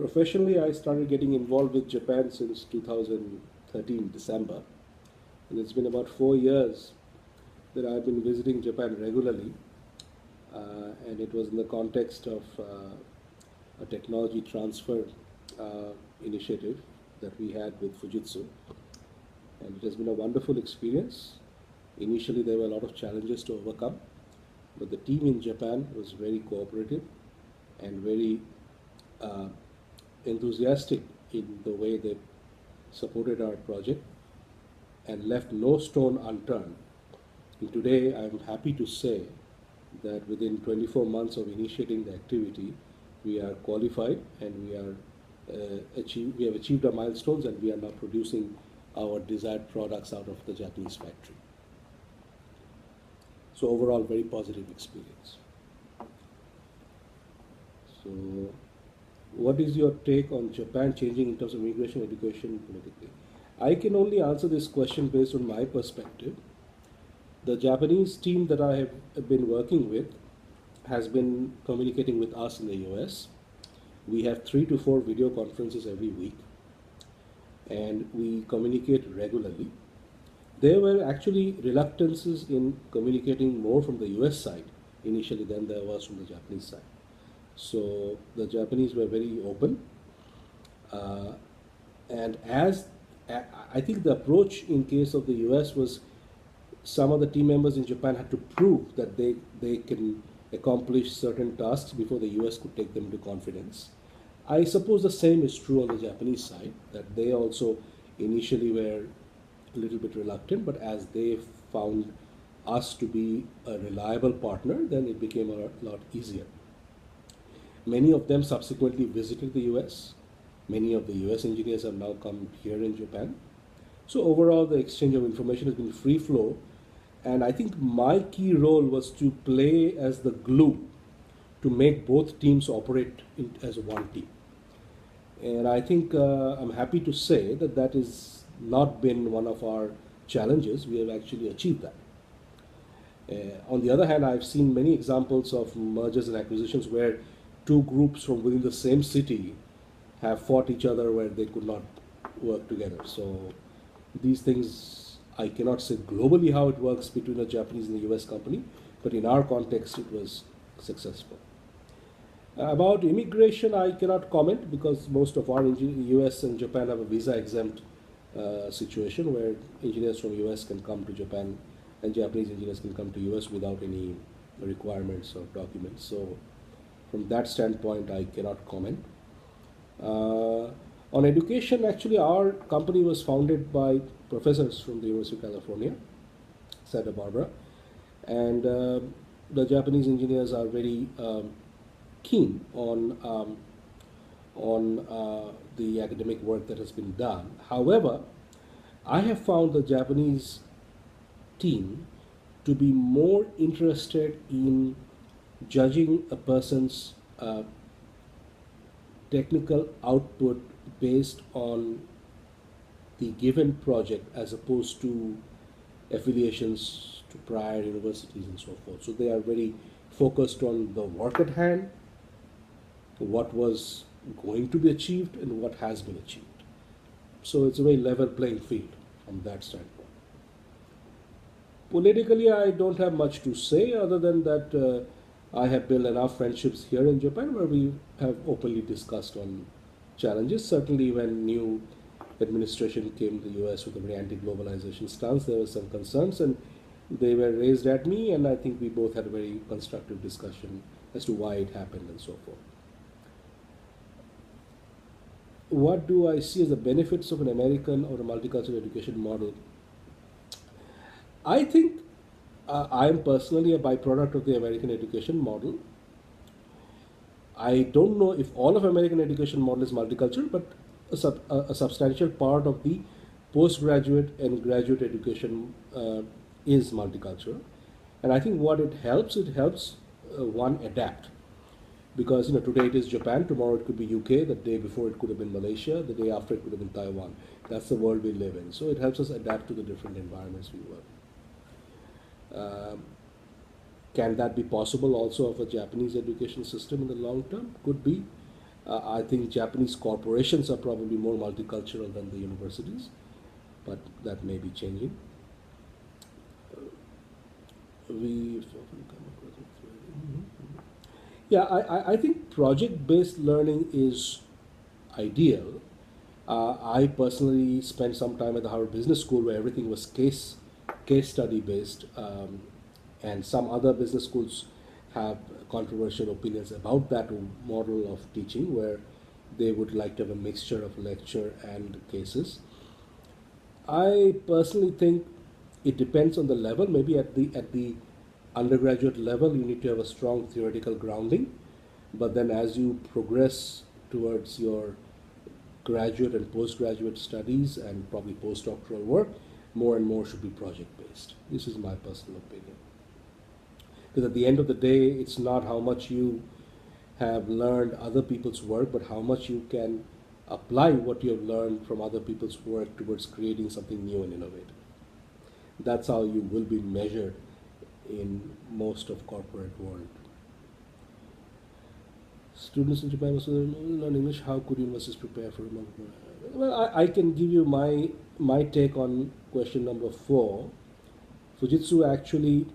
Professionally, I started getting involved with Japan since 2013, December. And it's been about 4 years that I've been visiting Japan regularly. And it was in the context of a technology transfer initiative that we had with Fujitsu. And it has been a wonderful experience. Initially, there were a lot of challenges to overcome, but the team in Japan was very cooperative and very uh, enthusiastic in the way they supported our project and left no stone unturned. And today, I'm happy to say that within 24 months of initiating the activity, we are qualified and we have achieved our milestones, and we are now producing our desired products out of the Japanese factory. So overall, very positive experience. So, what is your take on Japan changing in terms of immigration, education, politically? I can only answer this question based on my perspective. The Japanese team that I have been working with has been communicating with us in the US. We have 3 to 4 video conferences every week, and we communicate regularly. There were actually reluctances in communicating more from the US side initially than there was from the Japanese side. So the Japanese were very open, uh, and I think the approach in case of the US was some of the team members in Japan had to prove that they can accomplish certain tasks before the US could take them into confidence. I suppose the same is true on the Japanese side, that they also initially were a little bit reluctant, but as they found us to be a reliable partner, then it became a lot easier. Many of them subsequently visited the US. Many of the US engineers have now come here in Japan. So overall, the exchange of information has been free flow, and I think my key role was to play as the glue to make both teams operate as one team. And I think I'm happy to say that that has not been one of our challenges. We have actually achieved that. On the other hand, I've seen many examples of mergers and acquisitions where two groups from within the same city have fought each other where they could not work together. So these things, I cannot say globally how it works between a Japanese and a US company, but in our context, it was successful. About immigration, I cannot comment because most of our US and Japan have a visa exempt situation where engineers from US can come to Japan and Japanese engineers can come to US without any requirements or documents. So from that standpoint, I cannot comment. On education, actually, our company was founded by professors from the University of California, Santa Barbara, and the Japanese engineers are very keen on the academic work that has been done. However, I have found the Japanese team to be more interested in judging a person's technical output based on the given project as opposed to affiliations to prior universities and so forth. So they are very focused on the work at hand, what was going to be achieved, and what has been achieved. So it's a very level playing field from that standpoint. Politically, I don't have much to say other than that I have built enough friendships here in Japan where we have openly discussed on challenges. Certainly, when new administration came to the US with a very anti-globalization stance, there were some concerns, and they were raised at me, and I think we both had a very constructive discussion as to why it happened and so forth. What do I see as the benefits of an American or a multicultural education model? I think I am personally a byproduct of the American education model. I don't know if all of American education model is multicultural, but a substantial part of the postgraduate and graduate education is multicultural. And I think what it helps one adapt. Because today it is Japan, tomorrow it could be UK, the day before it could have been Malaysia, the day after it could have been Taiwan. That's the world we live in. So it helps us adapt to the different environments we work. Can that be possible also of a Japanese education system in the long term? Could be. I think Japanese corporations are probably more multicultural than the universities, but that may be changing. We often come across it. Yeah, I think project-based learning is ideal. I personally spent some time at the Harvard Business School where everything was case study based, and some other business schools have controversial opinions about that model of teaching, where they would like to have a mixture of lecture and cases. I personally think it depends on the level. Maybe at the undergraduate level, you need to have a strong theoretical grounding, but then as you progress towards your graduate and postgraduate studies and probably postdoctoral work, more and more should be project based. This is my personal opinion. Because at the end of the day, it's not how much you have learned other people's work, but how much you can apply what you have learned from other people's work towards creating something new and innovative. That's how you will be measured in most of corporate world. Students in Japan must learn English. How could universities prepare for remote? Well, I can give you my take on question number 4. Fujitsu actually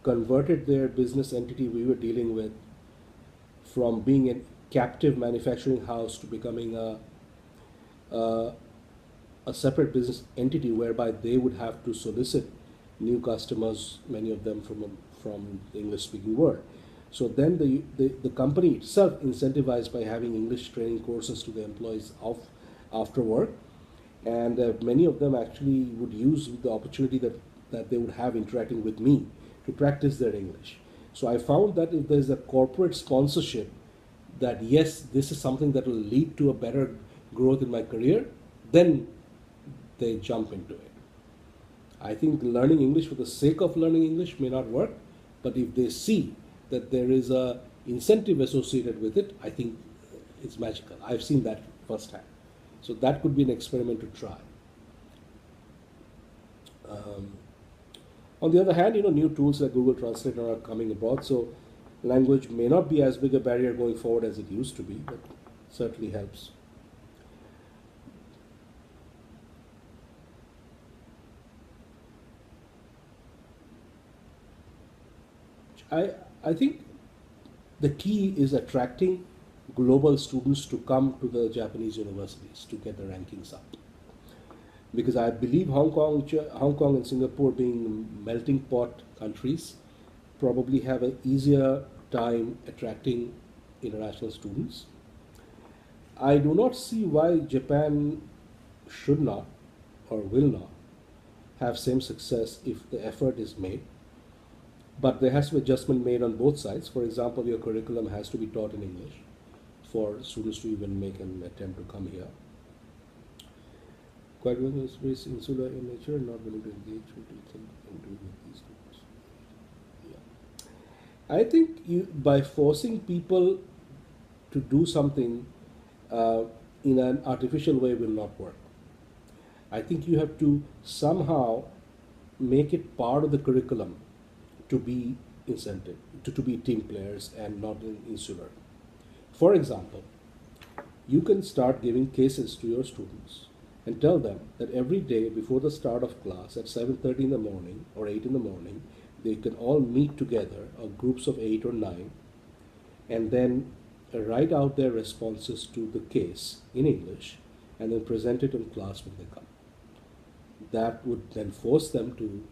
converted their business entity we were dealing with from being a captive manufacturing house to becoming a, a separate business entity whereby they would have to solicit new customers, many of them from the English-speaking world. So then the company itself incentivized by having English training courses to the employees after work, and many of them actually would use the opportunity that they would have interacting with me to practice their English. So I found that if there's a corporate sponsorship, that yes, this is something that will lead to a better growth in my career, then they jump into it. I think learning English for the sake of learning English may not work, but if they see that there is a incentive associated with it, I think it's magical. I've seen that firsthand. So that could be an experiment to try. On the other hand, new tools like Google Translate are coming about, so language may not be as big a barrier going forward as it used to be, but certainly helps. I think the key is attracting global students to come to the Japanese universities to get the rankings up. Because I believe Hong Kong and Singapore, being melting pot countries, probably have an easier time attracting international students. I do not see why Japan should not or will not have same success if the effort is made. But there has to be adjustment made on both sides. For example, your curriculum has to be taught in English for students to even make an attempt to come here. Quite well, is very insular in nature and not willing to engage. What do you think in doing with these students? Yeah. I think by forcing people to do something in an artificial way will not work. I think you have to somehow make it part of the curriculum to be incentive, to be team players and not insular. For example, you can start giving cases to your students and tell them that every day before the start of class at 7:30 in the morning or 8 in the morning, they can all meet together, or groups of 8 or 9, and then write out their responses to the case in English and then present it in class when they come. That would then force them to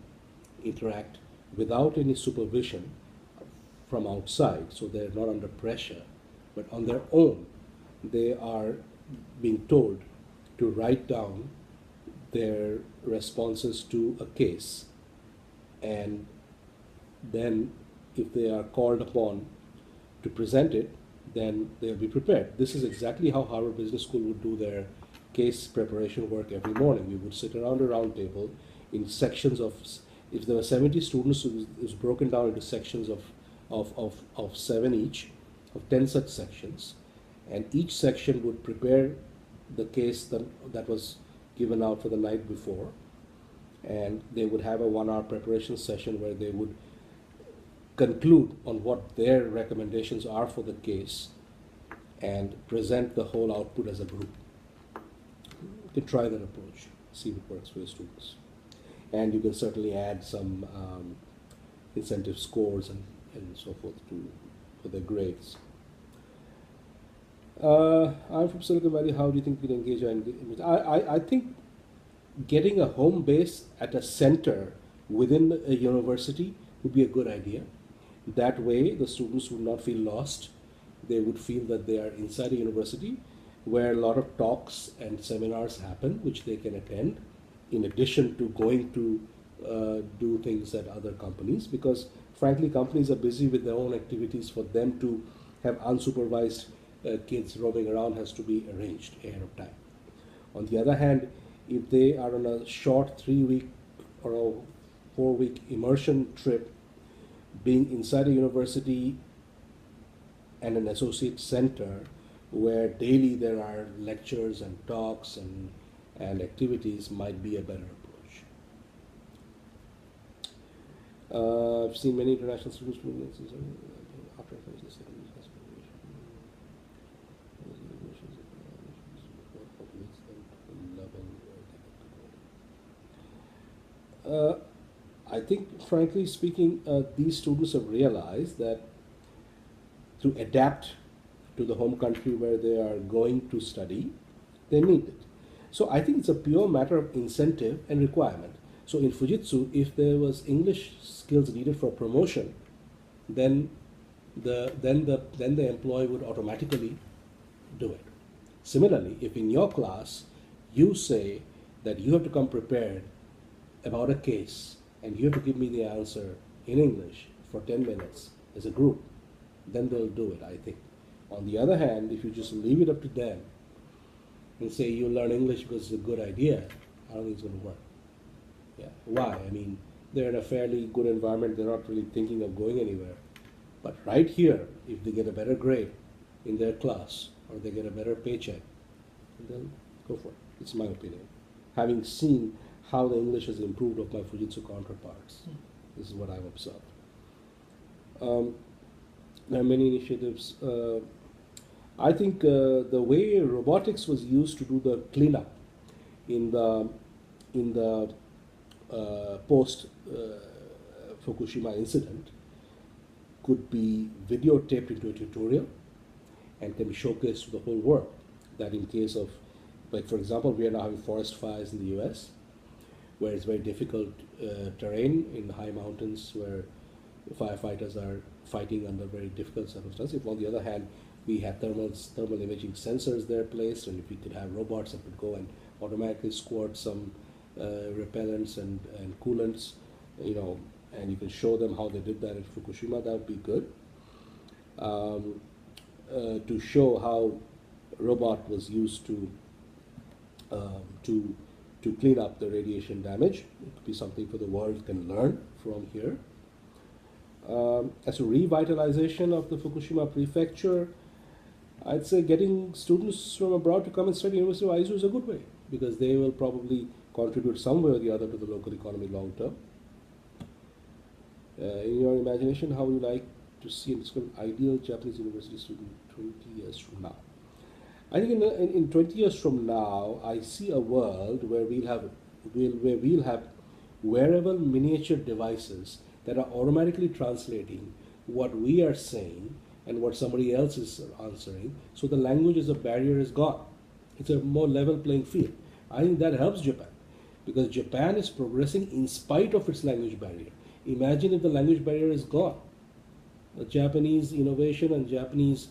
interact without any supervision from outside, so they're not under pressure, but on their own, they are being told to write down their responses to a case, and then if they are called upon to present it, then they'll be prepared. This is exactly how Harvard Business School would do their case preparation work every morning. We would sit around a round table in sections of, if there were 70 students, it was broken down into sections of 7 each, of 10 such sections, and each section would prepare the case that was given out for the night before, and they would have a 1-hour preparation session where they would conclude on what their recommendations are for the case, and present the whole output as a group. You can try that approach, see if it works for your students. And you can certainly add some incentive scores and so forth for their grades. I'm from Silicon Valley. How do you think we can engage our I think getting a home base at a center within a university would be a good idea. That way, the students would not feel lost. They would feel that they are inside a university where a lot of talks and seminars happen, which they can attend, in addition to going to do things at other companies. Because, frankly, companies are busy with their own activities. For them to have unsupervised kids roaming around has to be arranged ahead of time. On the other hand, if they are on a short 3-week or a 4-week immersion trip, being inside a university and an associate center where daily there are lectures and talks and activities might be a better approach. I've seen many international students after I think, frankly speaking, these students have realized that to adapt to the home country where they are going to study, they need it. So I think it's a pure matter of incentive and requirement. So in Fujitsu, if there was English skills needed for promotion, then the employee would automatically do it. Similarly, if in your class you say that you have to come prepared about a case and you have to give me the answer in English for 10 minutes as a group, then they'll do it, I think. On the other hand, if you just leave it up to them and say you learn English because it's a good idea, I don't think it's going to work. Yeah. Why? I mean, they're in a fairly good environment. They're not really thinking of going anywhere. But right here, if they get a better grade in their class or they get a better paycheck, then go for it. It's my opinion. Having seen how the English has improved of my Fujitsu counterparts, this is what I've observed. There are many initiatives. I think the way robotics was used to do the cleanup in the post Fukushima incident could be videotaped into a tutorial and can be showcased to the whole world. That in case of, like for example, we are now having forest fires in the US, where it's very difficult terrain in high mountains where firefighters are fighting under very difficult circumstances. If on the other hand, we had thermal imaging sensors there placed, and if we could have robots that could go and automatically squirt some repellents and coolants, and you can show them how they did that at Fukushima, that would be good. To show how robot was used to clean up the radiation damage. It could be something for the world can learn from here. As a revitalization of the Fukushima prefecture, I'd say getting students from abroad to come and study University of Aizu is a good way, because they will probably contribute some way or the other to the local economy long term. In your imagination, how would you like to see an ideal Japanese university student 20 years from now? I think in 20 years from now, I see a world where we'll have wearable miniature devices that are automatically translating what we are saying and what somebody else is answering, so the language as a barrier is gone. It's a more level playing field. I think that helps Japan, because Japan is progressing in spite of its language barrier. Imagine if the language barrier is gone. The Japanese innovation and Japanese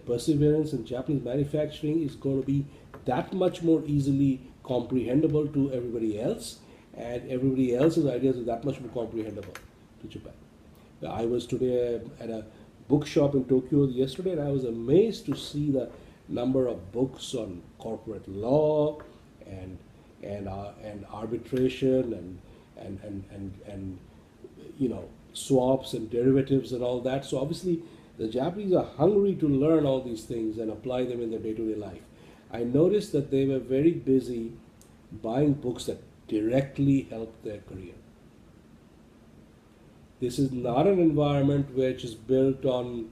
perseverance and Japanese manufacturing is going to be that much more easily comprehensible to everybody else, and everybody else's ideas are that much more comprehensible to Japan. I was today at a bookshop in Tokyo yesterday, and I was amazed to see the number of books on corporate law and arbitration and swaps and derivatives and all that. So obviously the Japanese are hungry to learn all these things and apply them in their day-to-day life. I noticed that they were very busy buying books that directly helped their career. This is not an environment which is built on